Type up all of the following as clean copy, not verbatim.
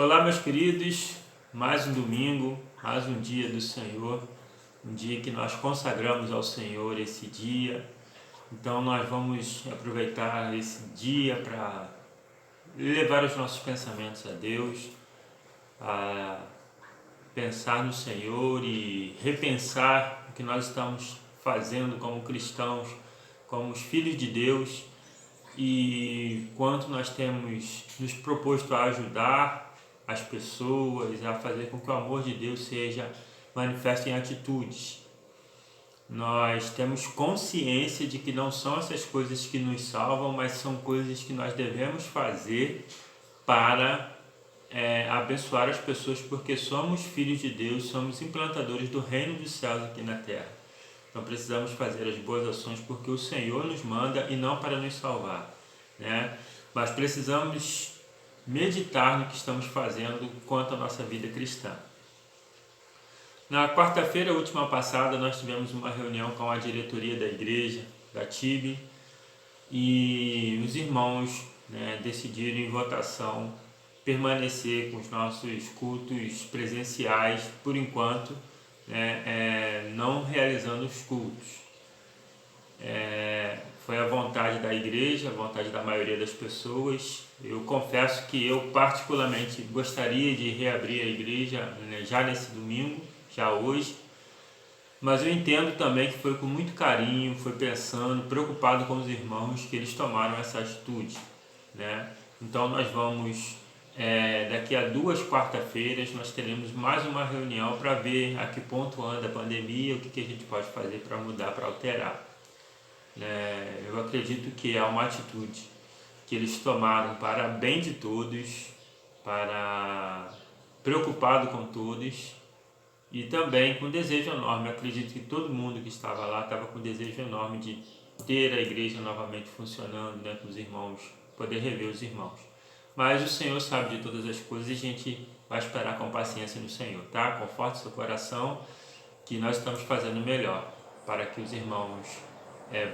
Olá, meus queridos, mais um domingo, mais um dia do Senhor, um dia que nós consagramos ao Senhor esse dia. Então nós vamos aproveitar esse dia para levar os nossos pensamentos a Deus, a pensar no Senhor e repensar o que nós estamos fazendo como cristãos, como os filhos de Deus, e quanto nós temos nos proposto a ajudar as pessoas, a fazer com que o amor de Deus seja manifesto em atitudes. Nós temos consciência de que não são essas coisas que nos salvam, mas são coisas que nós devemos fazer para abençoar as pessoas, porque somos filhos de Deus, somos implantadores do reino dos céus aqui na terra. Então precisamos fazer as boas ações porque o Senhor nos manda e não para nos salvar, né? Mas precisamos meditar no que estamos fazendo quanto à nossa vida cristã. Na quarta-feira última passada nós tivemos uma reunião com a diretoria da igreja, da TIB, e os irmãos decidiram em votação permanecer com os nossos cultos presenciais por enquanto, não realizando os cultos. Foi a vontade da igreja, a vontade da maioria das pessoas. Eu confesso que eu particularmente gostaria de reabrir a igreja já nesse domingo, já hoje, mas eu entendo também que foi com muito carinho, foi pensando, preocupado com os irmãos que eles tomaram essa atitude, né? Então nós vamos, daqui a 2 quarta-feiras, nós teremos mais uma reunião para ver a que ponto anda a pandemia, o que a gente pode fazer para mudar, para alterar. Eu acredito que é uma atitude que eles tomaram para bem de todos, para preocupado com todos e também com desejo enorme. Eu acredito que todo mundo que estava lá estava com desejo enorme de ter a igreja novamente funcionando, com os irmãos, poder rever os irmãos. Mas o Senhor sabe de todas as coisas e a gente vai esperar com paciência no Senhor, tá? Conforte seu coração que nós estamos fazendo o melhor para que os irmãos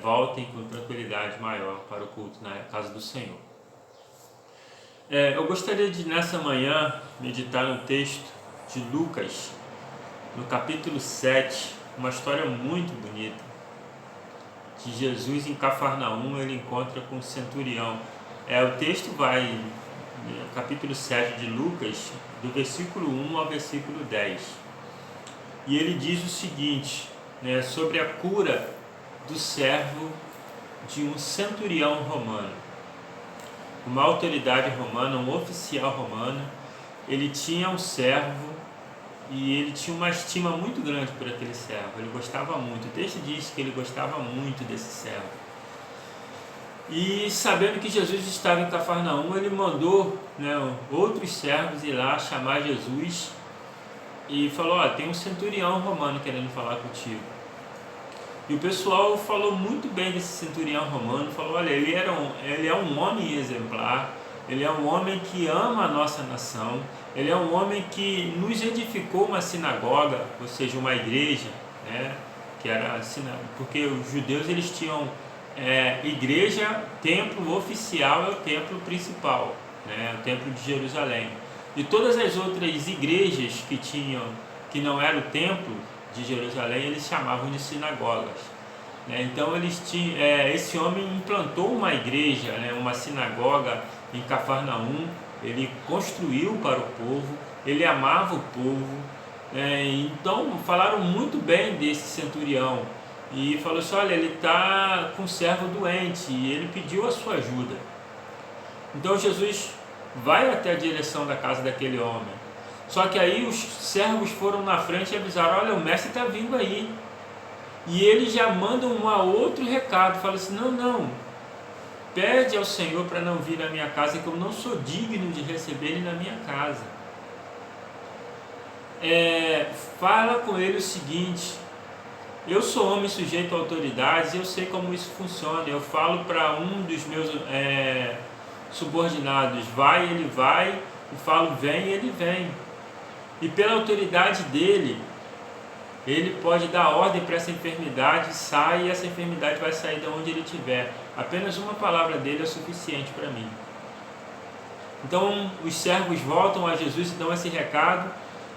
voltem com tranquilidade maior para o culto na casa do Senhor. Eu gostaria de nessa manhã meditar no texto de Lucas, no capítulo 7, uma história muito bonita, de Jesus em Cafarnaum. Ele encontra com o centurião. O texto vai, no capítulo 7 de Lucas, do versículo 1 ao versículo 10, e ele diz o seguinte, sobre a cura do servo de um centurião romano, uma autoridade romana, um oficial romano. Ele tinha um servo e ele tinha uma estima muito grande por aquele servo, ele gostava muito. O texto diz que ele gostava muito desse servo. E sabendo que Jesus estava em Cafarnaum, ele mandou outros servos ir lá chamar Jesus e falou: tem um centurião romano querendo falar contigo. E o pessoal falou muito bem desse centurião romano, falou: olha, ele é um homem exemplar, ele é um homem que ama a nossa nação, ele é um homem que nos edificou uma sinagoga, ou seja, uma igreja, que era porque os judeus eles tinham igreja, templo oficial é o templo principal, o templo de Jerusalém. E todas as outras igrejas que não era o templo de Jerusalém, eles chamavam de sinagogas. Então esse homem implantou uma igreja, uma sinagoga em Cafarnaum. Ele construiu para o povo, ele amava o povo, então falaram muito bem desse centurião e falou assim: olha, ele está com um servo doente e ele pediu a sua ajuda. Então Jesus vai até a direção da casa daquele homem. Só que aí os servos foram na frente e avisaram: olha, o mestre está vindo aí. E ele já manda um outro recado, fala assim: não, pede ao Senhor para não vir na minha casa, que eu não sou digno de receber ele na minha casa. Fala com ele o seguinte: eu sou homem sujeito a autoridades, eu sei como isso funciona. Eu falo para um dos meus subordinados: vai, ele vai, e falo: vem, ele vem. E pela autoridade dele, ele pode dar ordem para essa enfermidade, sai, e essa enfermidade vai sair de onde ele estiver. Apenas uma palavra dele é suficiente para mim. Então os servos voltam a Jesus e dão esse recado,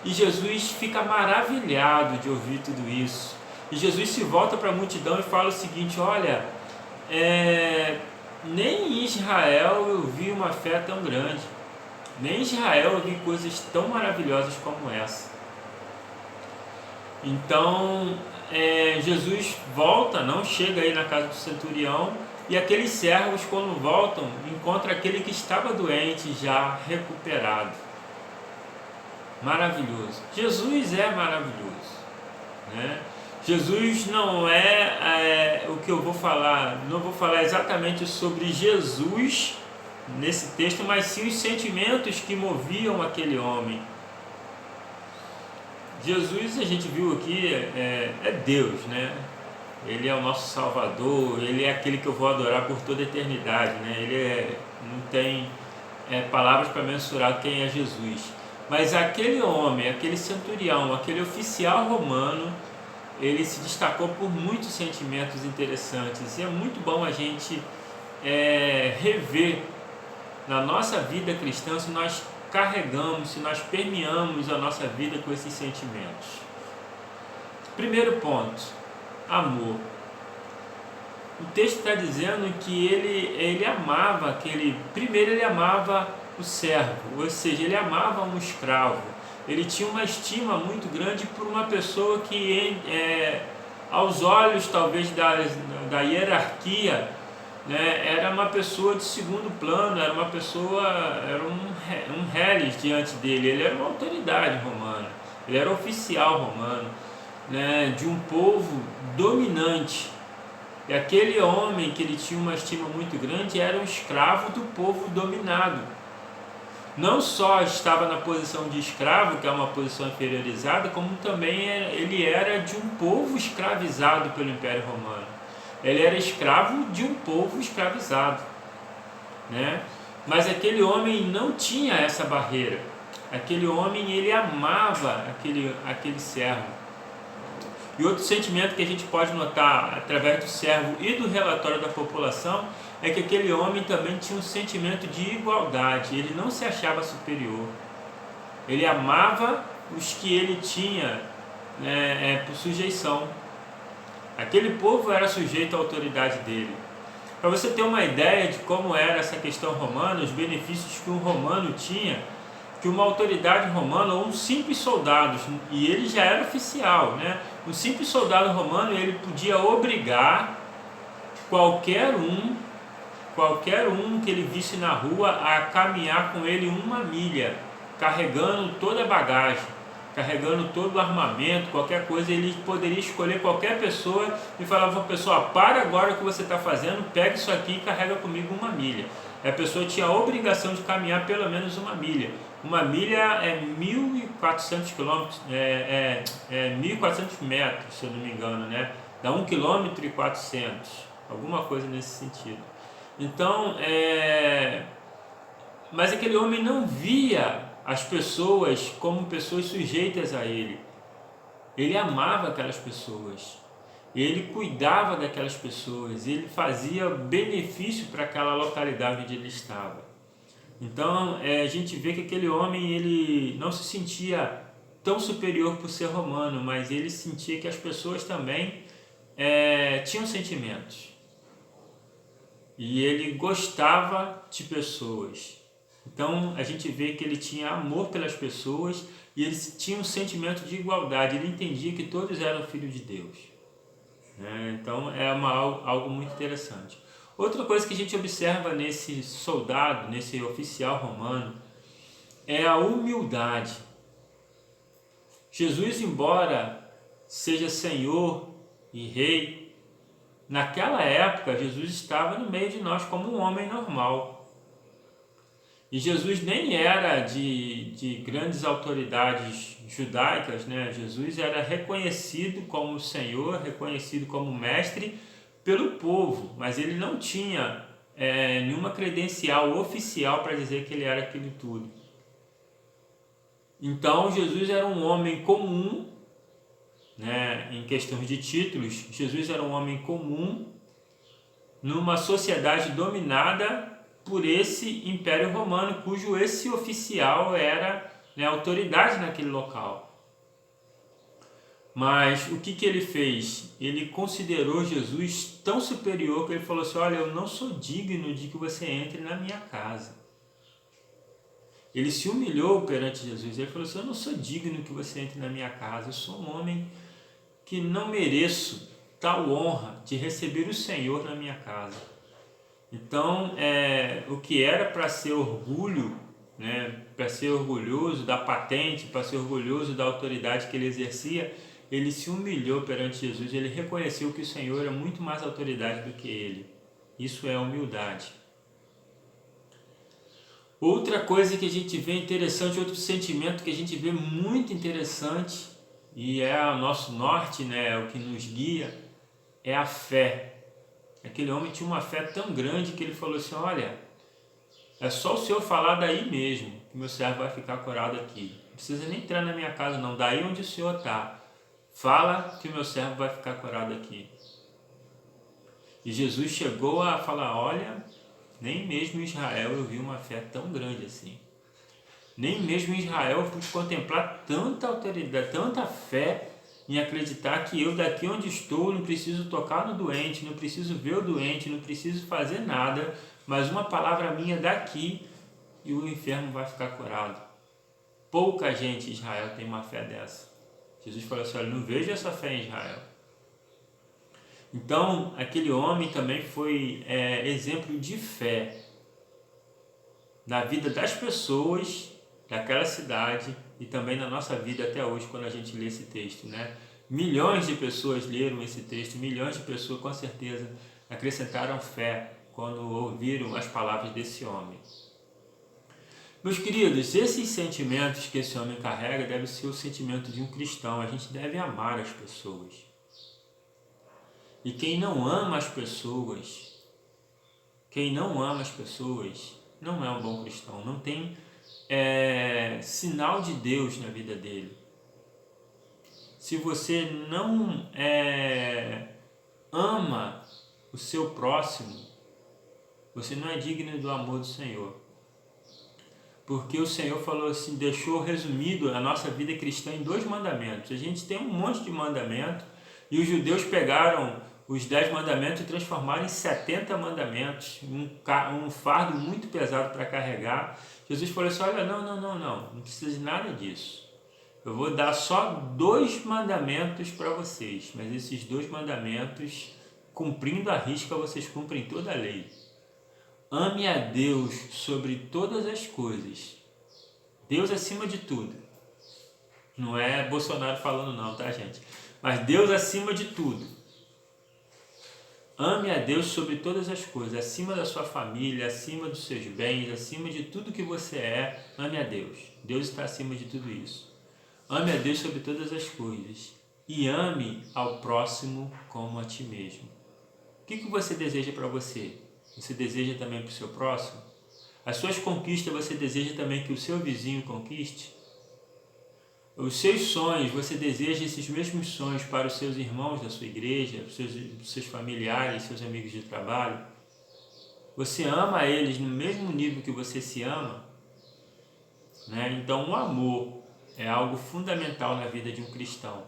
e Jesus fica maravilhado de ouvir tudo isso. E Jesus se volta para a multidão e fala o seguinte: olha, nem em Israel eu vi uma fé tão grande, nem em Israel eu vi coisas tão maravilhosas como essa. Então Jesus volta, não chega aí na casa do centurião, e aqueles servos, quando voltam, encontram aquele que estava doente já recuperado. Maravilhoso. Jesus é maravilhoso, né? Jesus não o que eu vou falar, não vou falar exatamente sobre Jesus nesse texto, mas sim os sentimentos que moviam aquele homem. Jesus, a gente viu aqui, é Deus, né? Ele é o nosso Salvador, Ele é aquele que eu vou adorar por toda a eternidade, né? Não tem palavras para mensurar quem é Jesus. Mas aquele homem, aquele centurião, aquele oficial romano, ele se destacou por muitos sentimentos interessantes. E é muito bom a gente rever na nossa vida cristã se nós carregamos, se nós permeamos a nossa vida com esses sentimentos. Primeiro ponto, amor. O texto está dizendo que ele amava primeiro ele amava o servo, ou seja, ele amava um escravo. Ele tinha uma estima muito grande por uma pessoa que, aos olhos talvez da hierarquia, né, era uma pessoa de segundo plano, era um reles diante dele. Ele era uma autoridade romana, ele era oficial romano, né, de um povo dominante. E aquele homem que ele tinha uma estima muito grande era um escravo do povo dominado. Não só estava na posição de escravo, que é uma posição inferiorizada, como também ele era de um povo escravizado pelo Império Romano. Ele era escravo de um povo escravizado, né? Mas aquele homem não tinha essa barreira. Aquele homem, ele amava aquele servo. E outro sentimento que a gente pode notar através do servo e do relatório da população é que aquele homem também tinha um sentimento de igualdade. Ele não se achava superior. Ele amava os que ele tinha por sujeição. Aquele povo era sujeito à autoridade dele. Para você ter uma ideia de como era essa questão romana, os benefícios que um romano tinha, que uma autoridade romana ou um simples soldado, e ele já era oficial, né? Um simples soldado romano, ele podia obrigar qualquer um que ele visse na rua a caminhar com ele 1 milha, carregando toda a bagagem, carregando todo o armamento, qualquer coisa. Ele poderia escolher qualquer pessoa e falava para a pessoa: para agora o que você está fazendo, pega isso aqui e carrega comigo 1 milha. A pessoa tinha a obrigação de caminhar pelo menos 1 milha. 1 milha é 1.400 quilômetros, 1.400 metros, se eu não me engano, né? Dá 1,4 km, alguma coisa nesse sentido. Então, mas aquele homem não via as pessoas como pessoas sujeitas a ele. Ele amava aquelas pessoas, ele cuidava daquelas pessoas, ele fazia benefício para aquela localidade onde ele estava. Então a gente vê que aquele homem, ele não se sentia tão superior por ser romano, mas ele sentia que as pessoas também tinham sentimentos. E ele gostava de pessoas. Então a gente vê que ele tinha amor pelas pessoas e ele tinha um sentimento de igualdade. Ele entendia que todos eram filhos de Deus. Então algo muito interessante. Outra coisa que a gente observa nesse soldado, nesse oficial romano, é a humildade. Jesus, embora seja Senhor e Rei, naquela época Jesus estava no meio de nós como um homem normal. E Jesus nem era de grandes autoridades judaicas, né? Jesus era reconhecido como Senhor, reconhecido como Mestre pelo povo, mas ele não tinha nenhuma credencial oficial para dizer que ele era aquilo tudo. Então Jesus era um homem comum, né? Em questões de títulos, Jesus era um homem comum numa sociedade dominada por esse Império Romano, cujo esse oficial era, né, autoridade naquele local. Mas o que ele fez? Ele considerou Jesus tão superior que ele falou assim: olha, eu não sou digno de que você entre na minha casa. Ele se humilhou perante Jesus. Ele falou assim: eu não sou digno que você entre na minha casa. Eu sou um homem que não mereço tal honra de receber o Senhor na minha casa. Então, o que era para ser orgulho, né, para ser orgulhoso da patente, para ser orgulhoso da autoridade que ele exercia, ele se humilhou perante Jesus. Ele reconheceu que o Senhor é muito mais autoridade do que ele. Isso é humildade. Outra coisa que a gente vê interessante, outro sentimento que a gente vê muito interessante, e é o nosso norte, né, é o que nos guia, é a fé. Aquele homem tinha uma fé tão grande que ele falou assim: olha, é só o Senhor falar daí mesmo, que meu servo vai ficar curado aqui. Não precisa nem entrar na minha casa não, daí onde o Senhor está. Fala que o meu servo vai ficar curado aqui. E Jesus chegou a falar: olha, nem mesmo em Israel eu vi uma fé tão grande assim. Nem mesmo em Israel eu pude contemplar tanta autoridade, tanta fé em acreditar que eu daqui onde estou não preciso tocar no doente, não preciso ver o doente, não preciso fazer nada, mas uma palavra minha daqui e o enfermo vai ficar curado. Pouca gente em Israel tem uma fé dessa. Jesus falou assim: olha, não vejo essa fé em Israel. Então, aquele homem também foi exemplo de fé na vida das pessoas daquela cidade e também na nossa vida até hoje, quando a gente lê esse texto, né? Milhões de pessoas leram esse texto, milhões de pessoas com certeza acrescentaram fé quando ouviram as palavras desse homem. Meus queridos, esses sentimentos que esse homem carrega devem ser o sentimento de um cristão. A gente deve amar as pessoas. E quem não ama as pessoas, não é um bom cristão, não tem sinal de Deus na vida dele. Se você não ama o seu próximo, você não é digno do amor do Senhor. Porque o Senhor falou assim, deixou resumido a nossa vida cristã em 2 mandamentos. A gente tem um monte de mandamento e os judeus pegaram os 10 mandamentos e transformaram em 70 mandamentos, um fardo muito pesado para carregar. Jesus falou assim: olha, não precisa de nada disso. Eu vou dar só 2 mandamentos para vocês, mas esses 2 mandamentos, cumprindo a risca, vocês cumprem toda a lei. Ame a Deus sobre todas as coisas. Deus acima de tudo. Não é Bolsonaro falando não, tá, gente? Mas Deus acima de tudo. Ame a Deus sobre todas as coisas, acima da sua família, acima dos seus bens, acima de tudo que você é. Ame a Deus. Deus está acima de tudo isso. Ame a Deus sobre todas as coisas e ame ao próximo como a ti mesmo. O que você deseja para você? Você deseja também para o seu próximo? As suas conquistas você deseja também que o seu vizinho conquiste? Os seus sonhos, você deseja esses mesmos sonhos para os seus irmãos da sua igreja, seus familiares, seus amigos de trabalho? Você ama eles no mesmo nível que você se ama? Né? Então o amor é algo fundamental na vida de um cristão.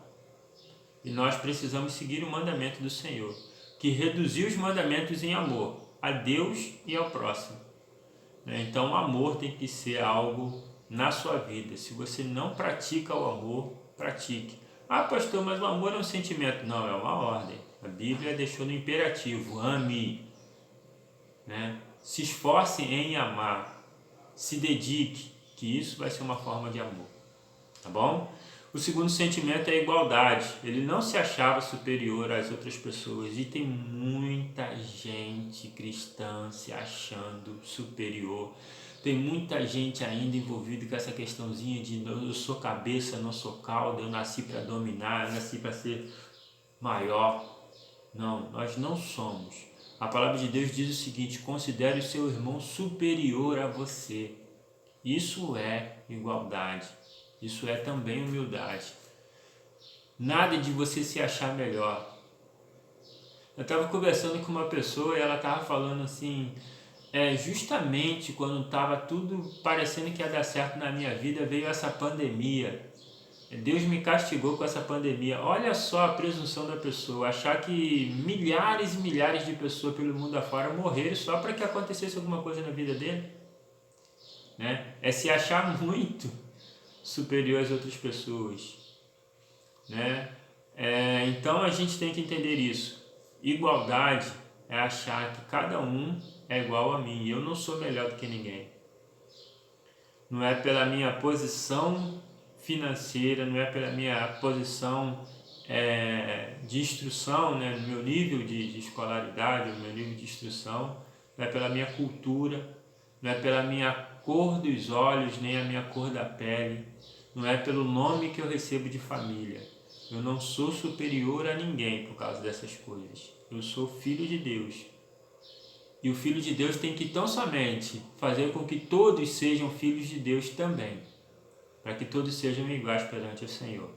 E nós precisamos seguir o mandamento do Senhor, que reduziu os mandamentos em amor a Deus e ao próximo. Então o amor tem que ser algo na sua vida. Se você não pratica o amor, pratique. Ah, pastor, mas o amor é um sentimento. Não, é uma ordem. A Bíblia deixou no imperativo: ame. Se esforce em amar. Se dedique, que isso vai ser uma forma de amor. Tá bom? O segundo sentimento é a igualdade. Ele não se achava superior às outras pessoas. E tem muita gente cristã se achando superior. Tem muita gente ainda envolvida com essa questãozinha de eu sou cabeça, não sou cauda, eu nasci para dominar, eu nasci para ser maior. Não, nós não somos. A palavra de Deus diz o seguinte: considere o seu irmão superior a você. Isso é igualdade. Isso é também humildade. Nada de você se achar melhor. Eu estava conversando com uma pessoa e ela estava falando assim: justamente quando estava tudo parecendo que ia dar certo na minha vida, veio essa pandemia. Deus me castigou com essa pandemia. Olha só a presunção da pessoa, achar que milhares e milhares de pessoas pelo mundo afora morreram só para que acontecesse alguma coisa na vida dele, né? É se achar muito superior às outras pessoas, né? Então a gente tem que entender isso. Igualdade é achar que cada um é igual a mim. Eu não sou melhor do que ninguém. Não é pela minha posição financeira, não é pela minha posição de instrução, né, no meu nível de escolaridade, no meu nível de instrução, não é pela minha cultura, não é pela minha cor dos olhos, nem a minha cor da pele, não é pelo nome que eu recebo de família. Eu não sou superior a ninguém por causa dessas coisas. Eu sou filho de Deus. E o Filho de Deus tem que tão somente fazer com que todos sejam filhos de Deus também, para que todos sejam iguais perante o Senhor.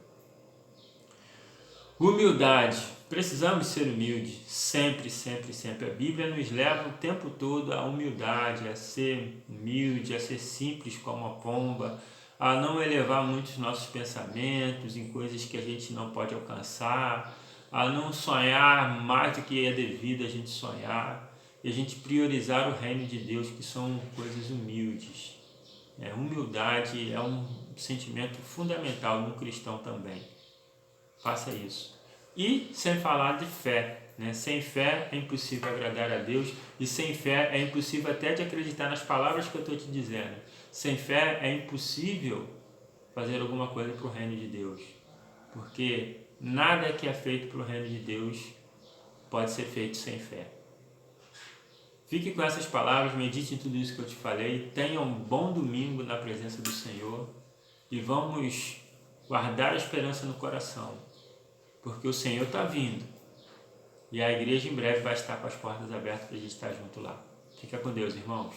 Humildade. Precisamos ser humildes, sempre, sempre, sempre. A Bíblia nos leva o tempo todo à humildade, a ser humilde, a ser simples como a pomba, a não elevar muitos nossos pensamentos em coisas que a gente não pode alcançar, a não sonhar mais do que é devido a gente sonhar, e a gente priorizar o reino de Deus, que são coisas humildes. Humildade é um sentimento fundamental no cristão também. Faça isso. E sem falar de fé, né? Sem fé é impossível agradar a Deus, e sem fé é impossível até de acreditar nas palavras que eu estou te dizendo. Sem fé é impossível fazer alguma coisa para o reino de Deus, porque nada que é feito para o reino de Deus pode ser feito sem fé. Fique com essas palavras, medite em tudo isso que eu te falei, tenha um bom domingo na presença do Senhor e vamos guardar a esperança no coração, porque o Senhor está vindo e a igreja em breve vai estar com as portas abertas para a gente estar junto lá. Fica com Deus, irmãos.